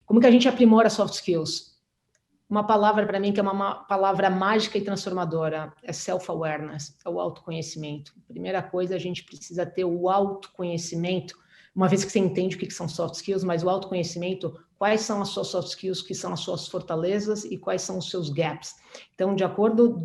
Como que a gente aprimora soft skills? Uma palavra para mim que é uma palavra mágica e transformadora, é self-awareness, é o autoconhecimento. Primeira coisa, a gente precisa ter o autoconhecimento, uma vez que você entende o que são soft skills, mas o autoconhecimento, quais são as suas soft skills, que são as suas fortalezas e quais são os seus gaps. Então,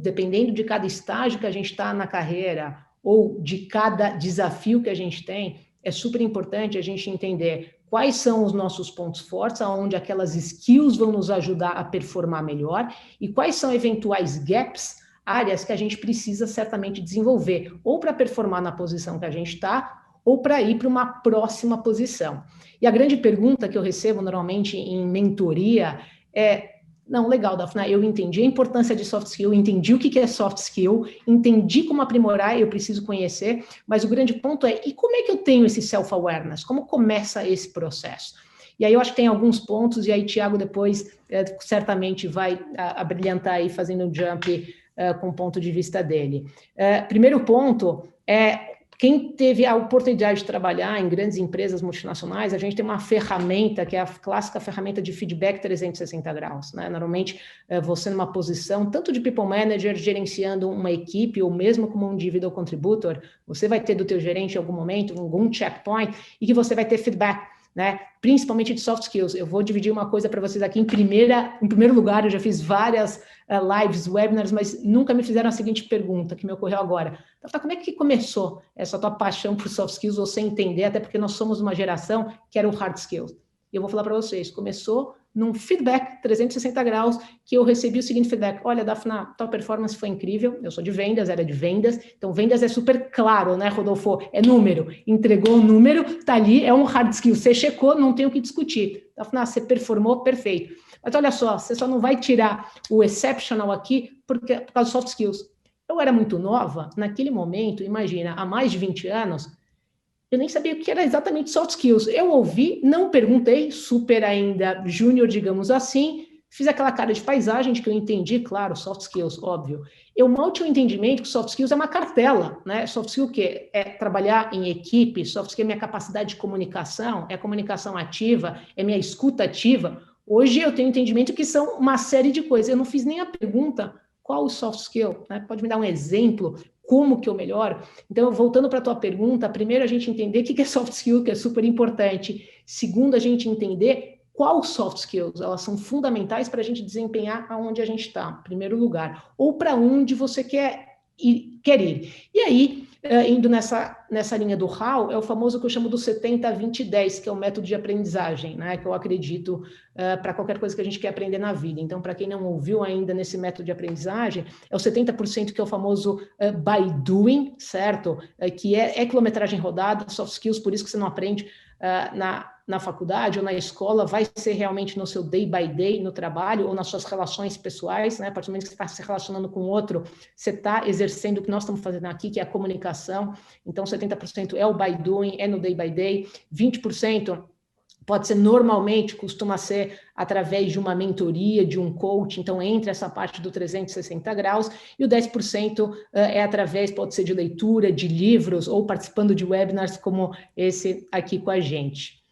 dependendo de cada estágio que a gente está na carreira ou de cada desafio que a gente tem, é super importante a gente entender quais são os nossos pontos fortes, aonde aquelas skills vão nos ajudar a performar melhor e quais são eventuais gaps, áreas que a gente precisa certamente desenvolver, ou para performar na posição que a gente está, ou para ir para uma próxima posição. E a grande pergunta que eu recebo normalmente em mentoria é: não, legal, Daphna, eu entendi a importância de soft skill, entendi o que é soft skill, entendi como aprimorar, eu preciso conhecer, mas o grande ponto é, e como é que eu tenho esse self-awareness? Como começa esse processo? E aí eu acho que tem alguns pontos, e aí Thiago depois certamente vai abrilhantar aí, fazendo um jump com o ponto de vista dele. Primeiro ponto é: quem teve a oportunidade de trabalhar em grandes empresas multinacionais, a gente tem uma ferramenta, que é a clássica ferramenta de feedback 360 graus, né? Normalmente, você numa posição, tanto de people manager, gerenciando uma equipe, ou mesmo como um individual contributor, você vai ter do teu gerente em algum momento, algum checkpoint, e que você vai ter feedback, né? Principalmente de soft skills. Eu vou dividir uma coisa para vocês aqui. Em primeiro lugar, eu já fiz várias lives, webinars, mas nunca me fizeram a seguinte pergunta, que me ocorreu agora. Então, como é que começou essa tua paixão por soft skills, você entender, até porque nós somos uma geração que era o hard skills. E eu vou falar para vocês, começou num feedback 360 graus, que eu recebi o seguinte feedback: olha, Daphna, tua performance foi incrível, eu sou de vendas, era de vendas, então vendas é super claro, né, Rodolfo? É número, entregou o número, tá ali, é um hard skill, você checou, não tem o que discutir. Daphna, você performou, perfeito. Mas olha só, você só não vai tirar o exceptional aqui por causa dos soft skills. Eu era muito nova, naquele momento, imagina, há mais de 20 anos, eu nem sabia o que era exatamente soft skills. Eu ouvi, não perguntei, super ainda júnior, digamos assim, fiz aquela cara de paisagem de que eu entendi, claro, soft skills, óbvio. Eu mal tinha o entendimento que soft skills é uma cartela, né? Soft skill o quê? É trabalhar em equipe, soft skill é minha capacidade de comunicação, é comunicação ativa, é minha escuta ativa. Hoje eu tenho entendimento que são uma série de coisas. Eu não fiz nem a pergunta qual o soft skill, né? Pode me dar um exemplo, como que eu melhoro? Então, voltando para a tua pergunta, primeiro a gente entender o que é soft skill, que é super importante. Segundo, a gente entender qual soft skills, elas são fundamentais para a gente desempenhar aonde a gente está, em primeiro lugar, ou para onde você quer ir. E aí, indo nessa linha do HAL, é o famoso que eu chamo do 70-20-10, que é o método de aprendizagem, né, que eu acredito para qualquer coisa que a gente quer aprender na vida. Então, para quem não ouviu ainda nesse método de aprendizagem, é o 70% que é o famoso by doing, certo? Que é quilometragem rodada, soft skills, por isso que você não aprende na faculdade ou na escola, vai ser realmente no seu day by day, no trabalho ou nas suas relações pessoais, né? A partir do momento que você está se relacionando com outro, você está exercendo o que nós estamos fazendo aqui, que é a comunicação. Então, 70% é o by doing, é no day by day, 20% pode ser normalmente, costuma ser através de uma mentoria, de um coach, então entra essa parte do 360 graus, e o 10% é através, pode ser de leitura, de livros, ou participando de webinars como esse aqui com a gente.